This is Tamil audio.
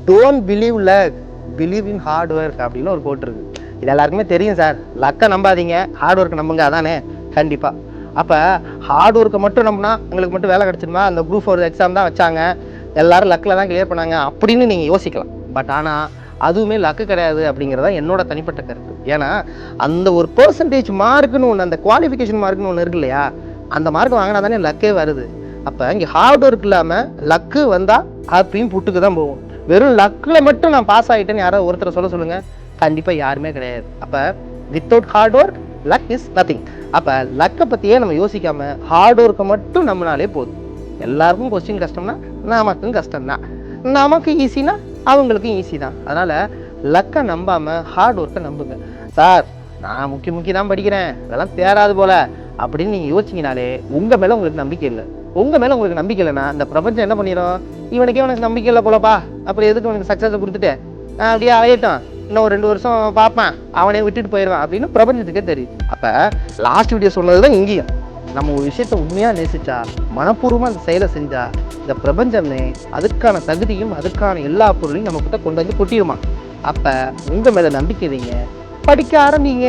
Don't believe luck, believe in hard work அப்படின்னு ஒரு கோட் இருக்கு. இது எல்லாருக்குமே தெரியும் சார். லக்கை நம்பாதீங்க, ஹார்ட் ஒர்க் நம்புங்க. அதானே? கண்டிப்பாக. அப்போ ஹார்ட் ஒர்க்கை மட்டும் நம்பினா உங்களுக்கு மட்டும் வேலை கிடச்சிருமா? அந்த குரூப் 4 எக்ஸாம் தான் வச்சாங்க, எல்லாரும் லக்கில் தான் கிளியர் பண்ணாங்க அப்படின்னு நீங்கள் யோசிக்கலாம். பட் ஆனால் அதுவுமே லக்கு கிடையாது அப்படிங்கிறதா என்னோட தனிப்பட்ட கருத்து. ஏன்னா அந்த ஒரு பெர்சன்டேஜ் மார்க்குன்னு ஒன்று, அந்த குவாலிஃபிகேஷன் மார்க்குன்னு ஒன்று இருக்கு இல்லையா, அந்த மார்க் வாங்கினா தானே லக்கே வருது. அப்போ இங்கே ஹார்ட் ஒர்க் இல்லாமல் லக்கு வந்தால் அப்பயும் புட்டுக்கு தான் போகும். வெறும் லக்கில் மட்டும் நான் பாஸ் ஆகிட்டேன்னு யாராவது ஒருத்தரை சொல்லுங்கள், கண்டிப்பாக யாருமே கிடையாது. அப்போ without hard work luck is nothing. அப்போ லக்கை பற்றியே நம்ம யோசிக்காமல் ஹார்ட் ஒர்க்கை மட்டும் நம்மளாலே போதும். எல்லாருக்கும் கொஸ்டின் கஷ்டம்னா நமக்கும் கஷ்டம்தான், நமக்கு ஈஸினா அவங்களுக்கும் ஈஸி தான். அதனால் லக்கை நம்பாமல் ஹார்ட் ஒர்க்கை நம்புங்க. சார் நான் முக்கி தான் படிக்கிறேன், அதெல்லாம் தேராது போல் அப்படின்னு நீங்கள் யோசிச்சிங்கனாலே உங்கள் மேலே உங்களுக்கு நம்பிக்கை இல்லை. உங்கள் மேலே உங்களுக்கு நம்பிக்கை இல்லைன்னா இந்த பிரபஞ்சம் என்ன பண்ணிடும், இவனுக்கே உனக்கு நம்பிக்கை இல்லை போலப்பா, அப்புறம் எதுக்கு உனக்கு சக்ஸஸை கொடுத்துட்டு அப்படியே அலையட்டும், இன்னும் ஒரு 2 வருஷம் பார்ப்பேன், அவனே விட்டுட்டு போயிடுவான் அப்படின்னு பிரபஞ்சத்துக்கே தெரியும். அப்போ லாஸ்ட் வீடியோ சொன்னது தான் இங்கேயும், நம்ம ஒரு விஷயத்த உண்மையாக நேசிச்சா, மனப்பூர்வமாக அந்த செயலை செஞ்சா, இந்த பிரபஞ்சமே அதுக்கான தகுதியும் அதுக்கான எல்லா பொருளையும் நம்மக்கிட்ட கொண்டு வந்து கொட்டிடுமா. அப்போ உங்கள் மேலே நம்பிக்கை வைங்க, படிக்க ஆரம்பிங்க.